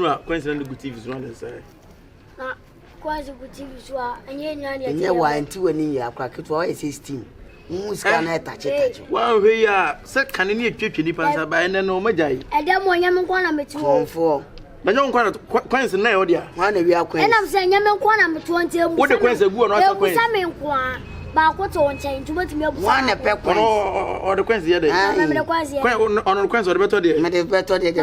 no coincident good TV so one say na coincident good TV so anye nyane ye wa anti wani ya akra keto wa 16 muska na tache wa hwe ya se kan ne atwetwe ni pansa ba ene no magai edem onyam nko na metu konfo manyo nko na coincident na yodi a wa na wi akwan enam se nyam nko na metu onte mu wo de coincident gu no asa coincident sa me nko a ba ko to onche ntumatumi abu wa na pe kwan o de coincident ye na me de coincident on coincident de beto de me de beto de me de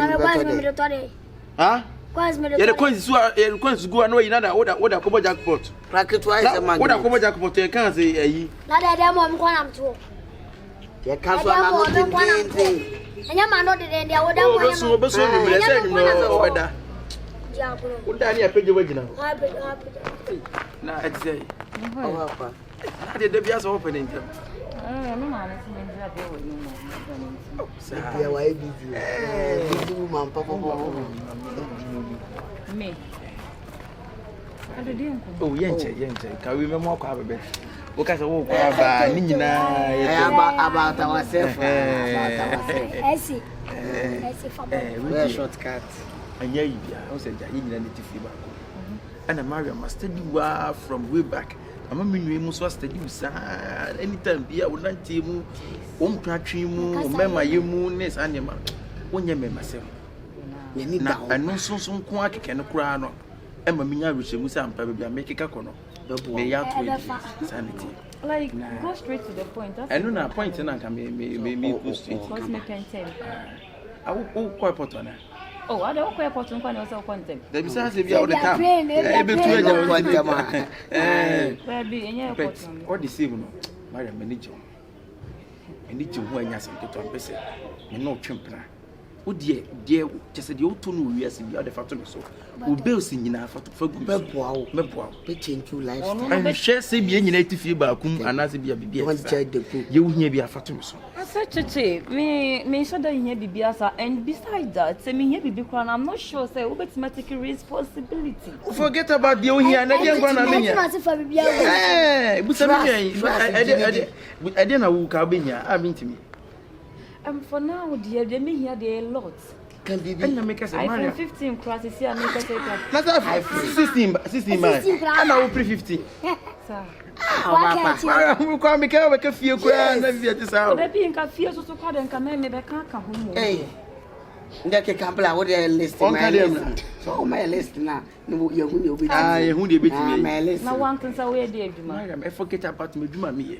beto de ha coincident ye de coincident gu no yina da wo da ko jackpot raketo ai se man wo da ko jackpot e kan se ayi na de dem mo nko na metu ye kan so na no de enya ma no de dia wo da mo nya beso ni me se ni no obeda dia ko wo da ni apeje wagina ha be na etse o apa na de bia so open ntem no ma na se menja de wo ni mo se bia wa ebizi bizi man papa me adodi nko oh yenche ka we memo akwa bebe o ka se wo kwa ba ni nyina about ourselves esi we shortcut anya yi bia o se ja yi nyina ne tifi ba ko ana Maria must study wa from way back ama menwe mu so study usa anytime bia wo nante mu wo mpatwe mu wo mema ye mu ne sanema wonya mema sem na anu sonso nko akeke no kura no ema minya rehemu sa ampa bia mekeka kono me ya to sanity like go straight to the point anu na point na nka me go straight because me can tell awu ko potona oh I don't quite put nko na so content there be say be all the time e be tu eja content ma baby enye pot all the same no Maria manager eniche ho anya sem to ampese me no twempra wo de just de oto no wiase bia de fato me so o Bilson nyina fato fagu meboa be change your life and share say bia nyina tifie ba kum anase bia bibia one child the group ye wo hia bia fato me so Cheche, me should have here bibiasa, and besides that, say me here bibi kwana. I'm not sure say we better take responsibility. Forget about the here na dey gwana me nya. Busa me I dey na wo ka be nya, a me ntimi. For now, dear, they me here there a lot. Can be And make us Maria 15 crosses here, make us say that. 16 man. And I will pre 15. sir. We come make a few grand and be at this hour. There be in cafe so called and come me be can home. Hey. Ndeke kampla wo dey list so my list na no ye hu dey obi ye hu dey betimi my list na one can say we dey adwuma I forget about me adwuma me ye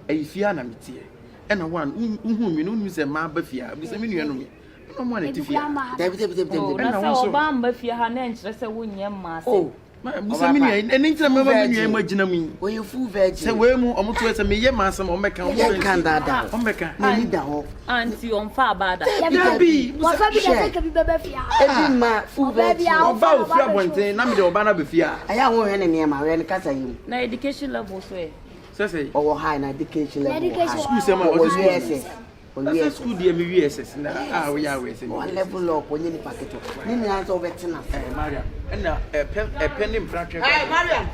e fia na metie e na one hu mi no se ma ba fia bi se me nua no me no mo na ti fia David na so ba mba fia ha na enkyere se wonye ma se Busa me nua eni ntira me ma me nua ma gina mi wo ye full virgin se we mu omo to se me ye ma asem o meka o dada o meka na ni da ho anti on fa bada ya bi wo fa bi da take bi bebe fia ebi ma full virgin o ba o fia bonten na me de o ba na be fia aya ho hwe ne ma we ne kasa yim na education level so e say o high na education level school se ma o yes That's school dear me VSS na we are we say one level up onye ni paketo ni ni anzo betina Maria na pen in front Maria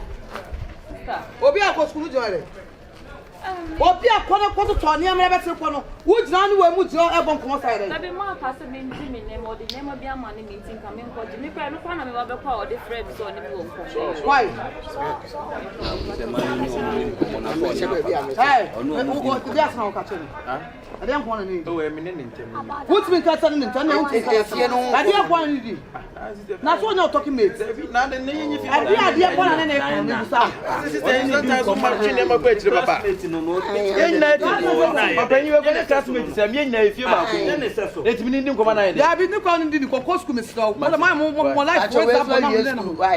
obi akọ school jore obi akọ to to ni amere betre ko no wo jina ni we mu jina e bon ko side na be ma pass me nti me nemo de nemo bia ma ni meeting ka me nko ji me kwa no kwa na me ba be kwa o de friend so ni me wo nko why hey wo go just now ka cheni ade nko na ni oh me ne ntem what me ka tell ni ntem na wo fie no ade nko na ni di na so no talking mate na de ne yin fi ade nko na ne ko ni busa sister sometimes so much ne ma kwa chire baba yen na ti papa ni we go classmate say me yen fie ba ko etimi ni nko ma na ye ya bi ni ko ni di ko school me stop mo life raise up na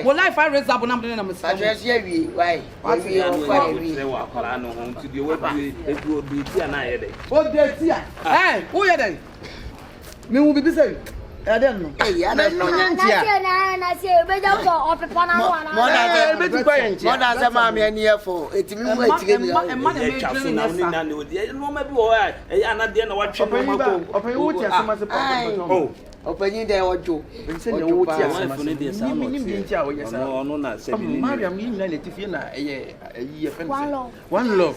mo life raise up na mo na mo stop address ye wi why we wa kwala no ho nti de we edu obi ti ana ye dey o de ti a who ye dey me wu bibi say e dey no ya na no nyantia na se be ja ko opepo na wa na mo da be ti kwa yantia mo da se ma me ani e fo etimi mu atire mi e ma na me chafu dream na na ni na ni odi no ma bi wo e ana de na wa twe no ma ko open wo ti asema se papa opanyin de ojo se ne wo ti asema se de sa ni bi ntia wo yesa no na se bi ni Mariam ni na letifie na eye ayi e fen one love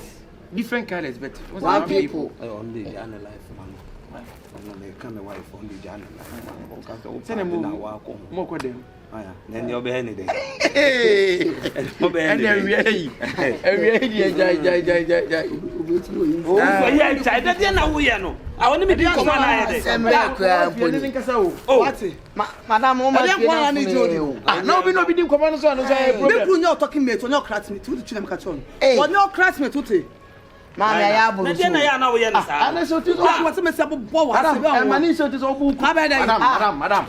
different colors but one people only the ana life man they come away from the Jan. Send a move. More with them. Then you'll be anything. I want to be Madam, I need you. No, we don't be doing command. You're not talking me to no classmate to the children catch on. Or no classmate to take. Mama ya bu. Then I know we understand. And so to what's a mess up of bow. And my niece is all book. Madam.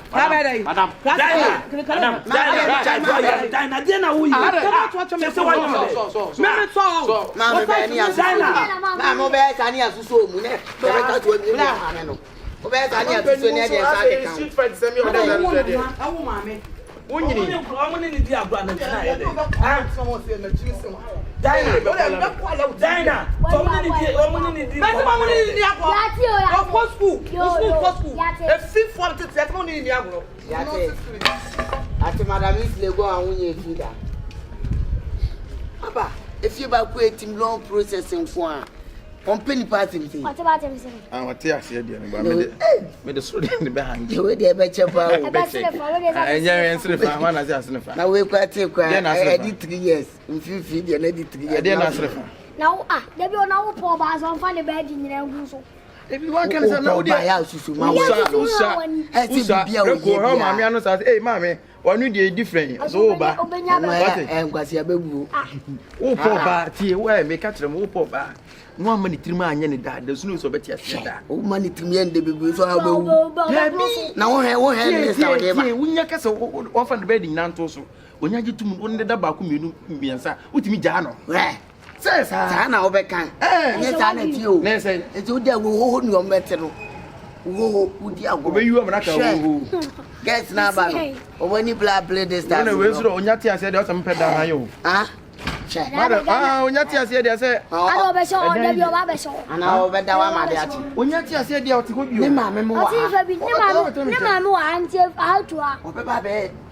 If you back waiting long processing for company party. What about him? I'm a tear, said the made the story in the behind. You will bet your power. Now we quite take I did 3 years. If you feed your lady 3 years. Now, there be no poor bars on find the bed in your house. If you want to know the house, you should hey, mammy, one new different. So, and was your baby. Oh, poor bar, tea, where may catch them, oh, poor bar. No money to my any dad, there's no so better. Oh, money to me and the baby. Now, I won't have this. When you castle often the bed in Nantoso, when you get to one the Bakum, you answer, with me, Jano. Says Hannah Overcan. Yes, I let you. Listen, it's all there will hold your metal. Whoa, would you have not guess now, or when you play this time? Onyatia said, there's some pedal. Ah, Onyatia said, I said, I'll be sure of your barber show. And I'll bet that one, my dad. Onyatia said, you're to go, you, mamma, how to our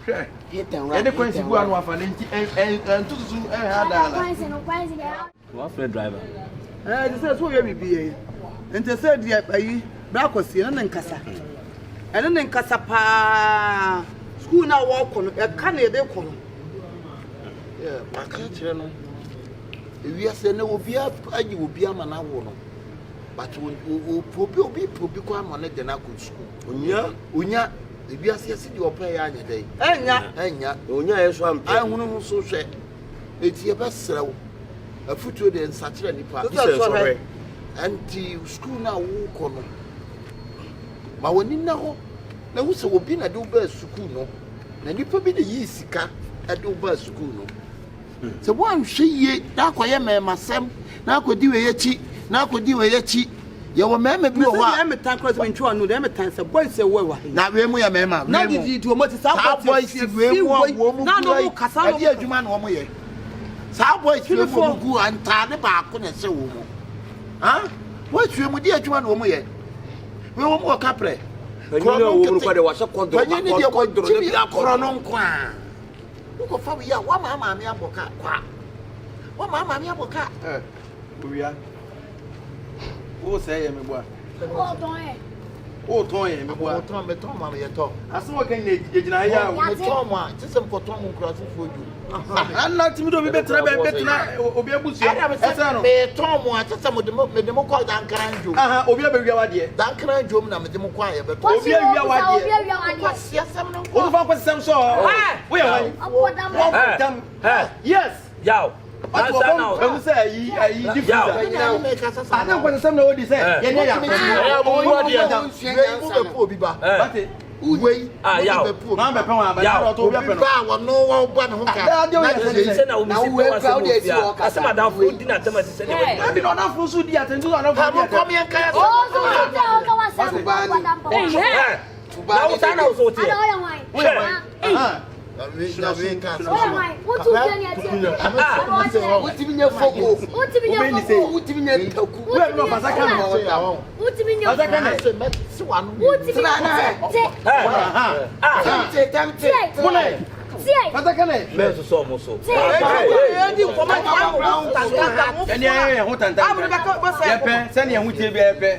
and the Quincy one was and too soon. What driver? This is who you be. And the third year, I black was here and Cassa. And then Cassapa school now walk on a canny they call. Yeah, my country. If you say no, you will be a man. I won't. But we'll probably become on it than I could school. Unya. If you see your pay any day, Enya, Unya is one. I won't so say it's your best sell a foot to the Saturday part. And the school now walk on. But when you know, there was a whooping at Uber school, no, and you probably the yeast cat at Uber school, no. So one she that I am my Sam, now could do a cheat, now could do a cheat. You were mamma, be a time cross when you know them at times. A boy say, well, now we are mamma. Now did you do a motor? How boys, no, Cassandra, you man, one way. How boys, you for go and tie the back on a soul. Huh? What's your dear Juan Woman? We won't walk up there. You know what was a control. You need your one to be a coronon qua. Look for Fabia, one mamma, me apple cat. One mamma, me apple cat. We are. Who say me boy? Oh, Tony, me boy. Tom, me Tom, me talk. I saw a can get in a year. Me Tom, just some cotton cross for you. I'm not to be better. Obi Abusi. Me Tom, I just some of them me demo call Duncan Joe. Obi Abusi. Duncan Joe na me demo quiet. But Obi Abusi. Yes, some. What was some so? We are. Yes. Yow. I don't say I don't want to say no. This say, What do you mean? What do you mean? See. Patakane. Me so mo so. Hey, di ko ma Send you with you.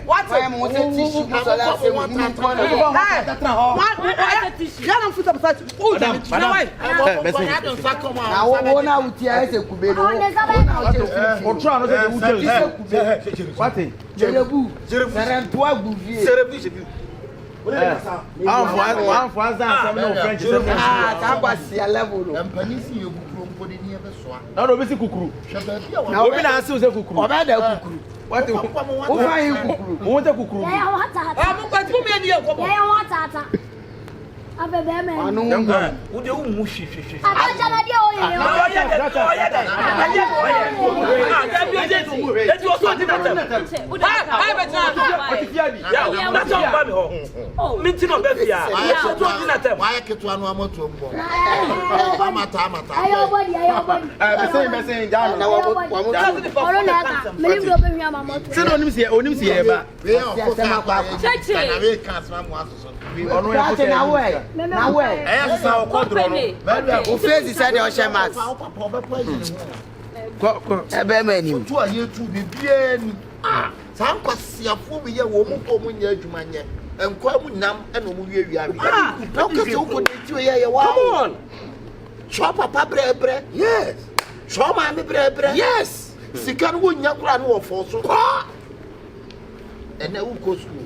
What? I am wanting tissue. Ya na futa beside. Oh, Madam. Now, one out here is a kubero. Or try not to what? Jerebu. Jerebu. One for French. That was your level. And Panisi, you put in here the swat. No, no, Missy Cuckoo. Now, we are still a cuckoo. What do you want a cuckoo? I'm going to be here. Would you mushi? O face is said your shamas. Ebe menu. To a year to be bien. Some kwasiafo be ye wo mu ko mu nya adwuma nye. Enkwa mu nam e no mu wie abi. Now cause you go dey ye wow. Come on. Chop papa bre. Yes. Chop ma me bre. Yes. Sika no nya kura no wo fo so. Ene u go school.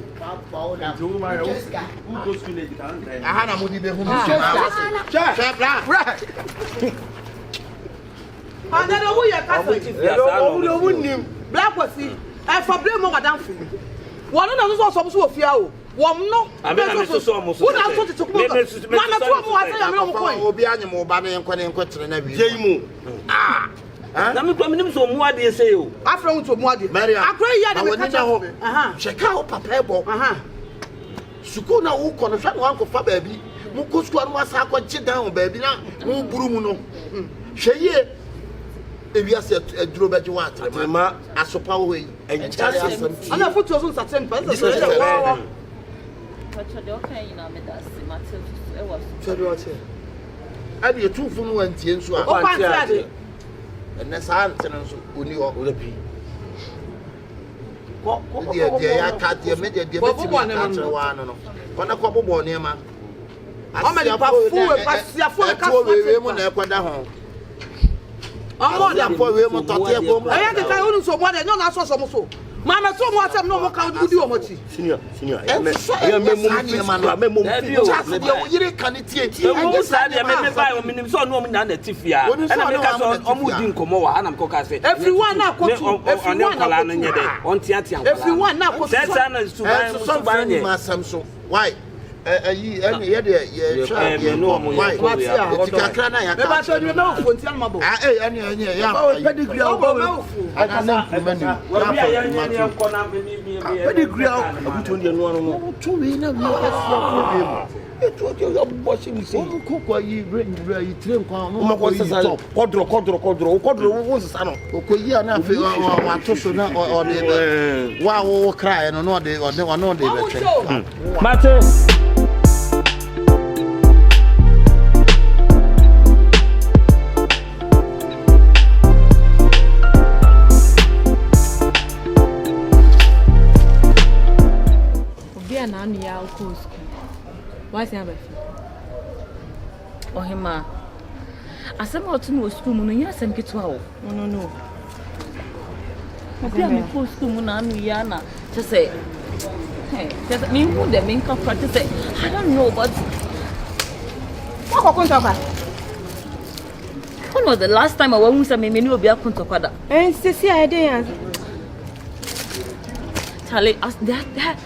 Ahana mudi be hunu. Another who you can't black was see. I for blame more than free. One of those also so fear. One no. I mean, so much. What I thought it took. Mama, two more. I am going. Obi animo ba na yenkwa ne nkwa na bi. Jeimu. Na me kwa minim so mu ade say o. Afro nto mu ade. Akra ya de me kacha ho. Cheka o papa ebo. Suku na wo kono hwa no anko fa baabi. Mu ko suku no asa akọ gye down baabi na mu buru mu no. Hweye ewiase aduro beje wa atrema asopa wo yi. Enchare asam. Ana foto so nsatem pa. Pacho de okay you know me that see Matthew e was. Chede o che. Ade etufu no wantie nso a. O kwanti ade. Enne saa ntene nso oni o lepi. Ko de ya ka de me de betimi ka tre wa no no. Kona ko bobo ne ma. O me pa fu e ka we mu na ekoda ho. Omo da po we mu tote e bom. Aya ke kai unu so mo de no na so so. Mama so mo atem no mo ka udi o mo chi. Senior. Ya me mum just de o yire kanetie. Mo sa de me buy o minim so no na tifia. Na me ka so o mu di nkomo wa ana me ko ka se. Everyone na kotu. Everyone na no nye de. On tiatia. Everyone na kotu. Sesa na suban nye. Masam so. Why? Ye ye try ye no mo ye. Tikakra na ya ka. Me ba so ni me ofo ntia no mabo. Ya. Pedigree o ba aka na menu. Ya ko na me Pedigree abuto ndi no no. To we na we asia ko eto de yo boshi mi say. O ko yi yi train kwa no ko yi top. Kodro wo sesa no. O ko yi ana fe wa to so na o de wa wo cry no de be tre. Mate. Na anu ya uko school. What's your birthday? Oh hima. Asema otu no school mu no nya asem ketwa o. No. Obi am ko school mu na anu ya na. Just say. Hey, just me who the main practice say. I don't know but What ko kunta kwa? when was the last time I went with me ni obi akunto kwada? Sisi I dey yan. Charlie, as that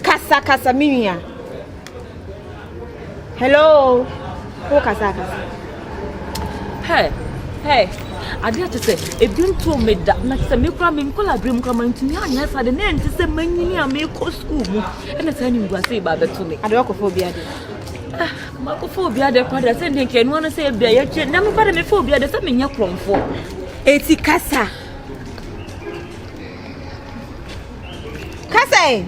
Kasa minya. Hello. Who kasa? Hey. I dare to say, if you told me that, not say me cram in color dream coming to me, and yes, I didn't say many and make school. And the same was say about to me. I don't go phobia. Macophobia, the father said they can want to say, be a chin, never got a phobia, there's something you're from for. Eti kasa. Kasa.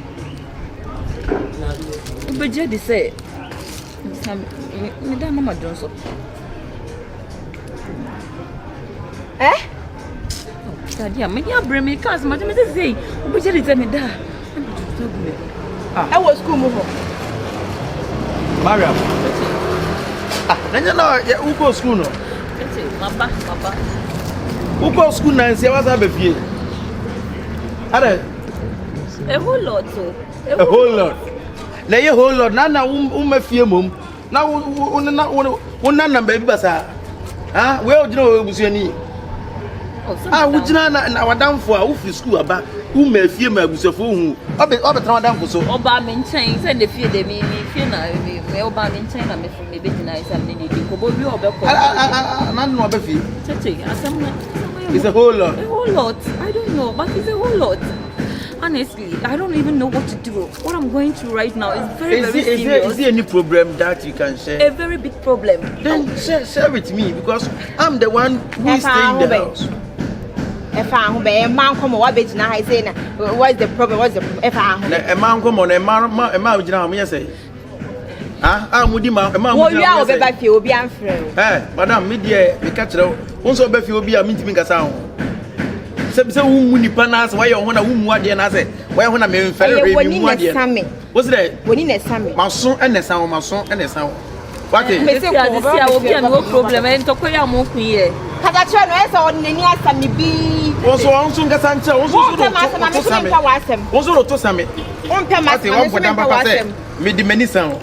But Jedi say, Me da mama Johnson. Daddy, I'm here bring me cars. Madam say, "We just let me da." I was school move. Mariam. Nanya na who go school no? Papa. Who go school na say what's up fie? Are a whole lot so. A whole lot. Na ye whole lot na fie mom. Na wona na baby basa. Ah, we o gina o busuani. We gina na wadamfo a wo fi school aba. Wo ma fie ma abusafo hu. Obe tra wadamfo so. Oba me nchen say the fie de me fie na me oba me nchen na me from me beti na isa me ni ko bo wi obekọ. Na no obe fie. Tete, asam it's a whole lot. A whole lot. I don't know, but it's a whole lot. Honestly, I don't even know what to do. What I'm going through right now is very serious. Is there any problem that you can share? A very big problem. Then share with me because I'm the one who is staying in the house. If I'm man come what bit now I say what's the problem? What's the if I'm a man come on a man say. Ah, mudi ma we are be back you be amfrel. Madam, me dey we catch you. Once obe fi obi a mintimi kasa ho. Se wu nipa na se why you na wu mu ade na se why ho na me mfere re mi mu ade. What's that? Woni na same. Maso enesa ho What is? Me say obi a no problem en to koya mo kun ye. Kada che no ese on nani asame bi. Onso nkasa nche onso to same. On pe ma se me di many sound.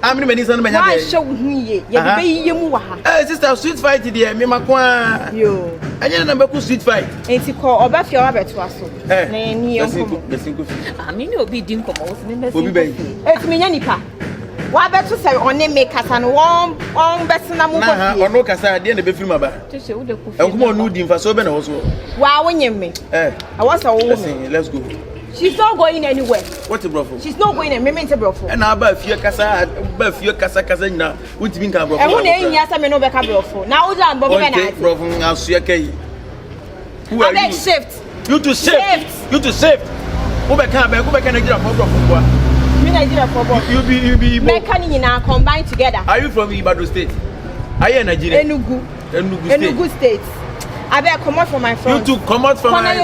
I'm many sound me have. Why show hu ye? Ye be yiye mu wa ha. Sister, sweet fight there me makwa. Yo. Anya na be ku sweet fight. Enti ko oba fi oba beto aso. Na ni enko. Me no obi di nkomo wo se me Obi be. Eti me nya nipa. Wa beto se one make kasa no won besena mu na ono kasa de na be firi maba. Tese wo de ku fi. Enkomo onu di mfa so be na wo so. Wa wonye me. I want to wo me. Let's go. She's not going anywhere. What the brofo? She's not going anywhere. Me brofo. And aba fie kasa nyina. Untimi nka brofo. E hu na enyi asa me no be ka brofo. Na wo ja mbo be na ati. Brofo asu kai. Who are you? Shift. You to shift. You to shift. Who be kan Nigeria for brofo kwa. Me Nigeria for brofo. You be me kan nyina combine together. Are you from Ibadan state? Are you in Nigeria? Enugu state. I better come out from my front. You to come out from my...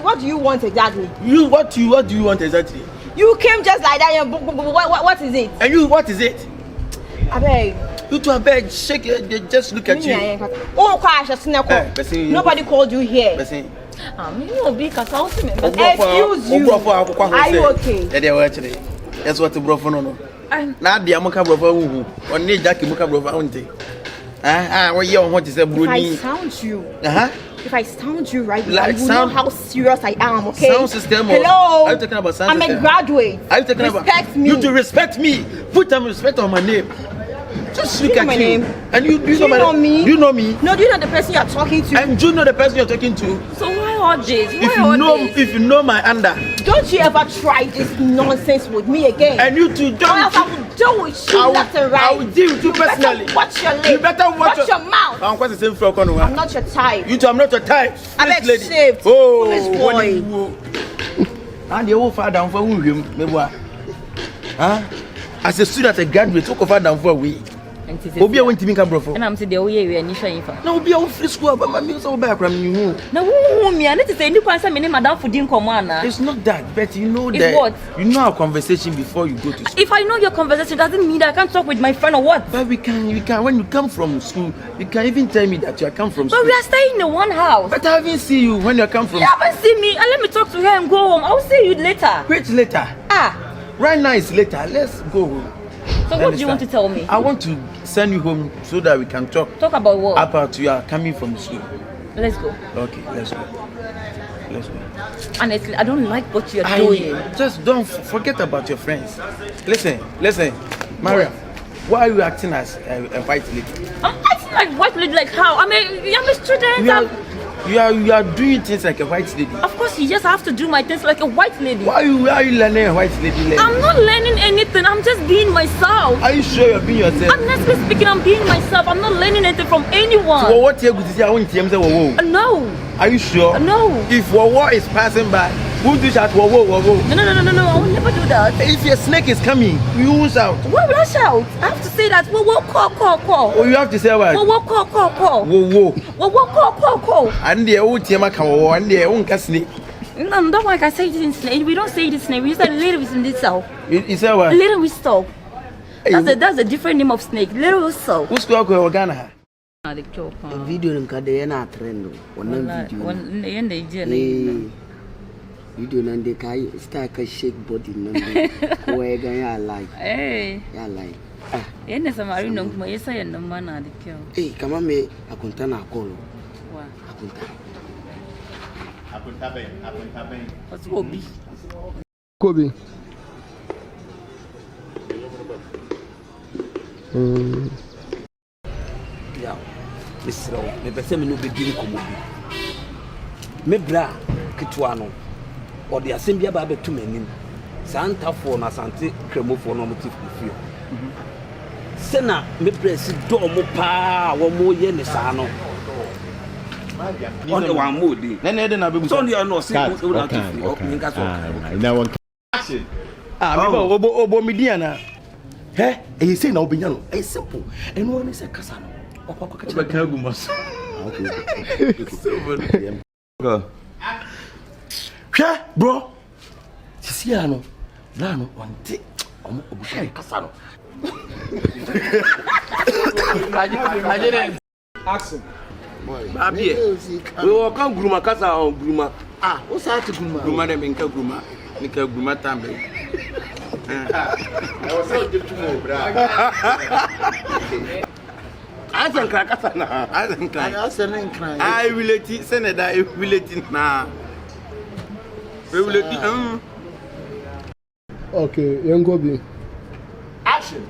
What do you want exactly? What do you want exactly? You came just like that. What is it? And you, what is it? I beg. You to a bed, shake it, just look at you. Oh, nobody called you here. Excuse you. Are you okay? That's what the brother no. Now the Amoka brother who on need Jackie Muka brother. What you want to say, Bruni? If I sound you, If I sound you right now, like you know how serious I am, okay? Sound system. Hello. Are you talking about sound I'm system? a graduate. Are you talking respect about me? You to respect me. Put some respect on my name. Just look you know at my you. Name? And you know me? Do you know me? No, do you know the person you're talking to? And do you know the person you're talking to? So why all this? If you know my under. Don't you ever try this nonsense with me again? And you too don't. I will deal with you left and right. I will deal with you personally. Watch your lips. You better watch your mouth. I'm quite the same frog on. I'm not your type. You too, I'm not your type. I beg shaved. Foolish boy. And the old father down for him, as a student, a graduate, took a father down for a week. Obi went to make a brofo. And I'm saying the way we are initially. No, be out free school, but my meals are back from you. No, me, I need to say, you can't say, Madame for Dean Commander. It's not that, but you know that. What? You know our conversation before you go to school. If I know your conversation, doesn't mean that I can't talk with my friend or what? But we can. When you come from school, you can even tell me that you come from school. But we are staying in one house. But I haven't seen you when you come from. You haven't seen me, and let me talk to her and go home. I'll see you later. Wait later. Right now it's later. Let's go home. So what do you want to tell me? I want to send you home so that we can talk. Talk about what? About you are coming from school. Let's go. Okay, let's go. Let's go. Honestly, I don't like what you're doing. Just don't forget about your friends. Listen, Maria. Why are you acting as a white lady? I'm acting like white lady, like how? I'm a student. You are doing things like a white lady. Of course, you just have to do my things like a white lady. Why are you learning a white lady? I'm not learning anything. I'm just being myself. Are you sure you're being yourself? Honestly speaking, I'm being myself. I'm not learning anything from anyone. So what you going to say? I want to say, no. Are you sure? No. If Wawa is passing by Won't do that? Whoa. No, I will never do that. If a snake is coming, you won't shout. Why will I shout? I have to say that. Whoa, call. Oh, you have to say what? Whoa, call. Whoa, call. And the old Tiamaka, and the own snake. No, don't like I say it in snake. We don't say it in snake. We use a little with itself. You say what? Little with soap. That's a different name of snake. Little with soap. Who's going to go Ghana? Video in Kadena trend. Video and the guy start a shake body. Where I like. Hey, I like. Any some are no more. Yes, I am no man at the kill. Hey, come on, me. I couldn't tell a call. What's Kobe? Kobe. Yeah, Mr. Me pese me no be din komo bi. Me bra kitwano. O de asem bia ba betu manim. Santafo na sante kremofo no motif fie. Sena me press do mo pa wo mo ye ne sa no. On the one mood. Then I be so you know see Okay. Now one. Obo Midiana. Hey, you say no Binyano. It's simple. And one is a Casano. Go. Bro. Siciano. Lano, one day. Obushari Casano. I didn't. Action. Baby, we walk on Gruma Casa or Gruma. Ah, what's that to Gruma? Gruma, they make a Gruma. Make a Gruma Tambe. I was so good to know, brother. I think Krakasana. I think I will let it, Senator. I will let it now. We will let it. Okay, young Gobi. Action.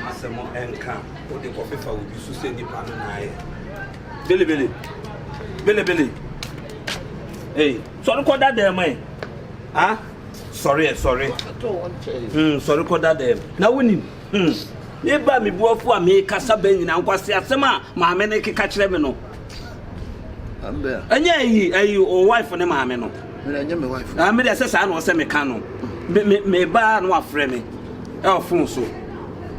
Asemo enka o de ko fefa wo bisu se ni pa na aye bele hey sorry ko that dem ah sorry sorry ko that dem na woni e ba mi buofo a me kasa ban nyina nkwase asema ma me ne keka kire me no ambe anya ayi o wife ne ma me no me anya me wife na me de se sa na o se me ka no me ba na wa frɛ me e o fon so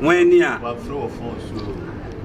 when ya wa frɛ o fon so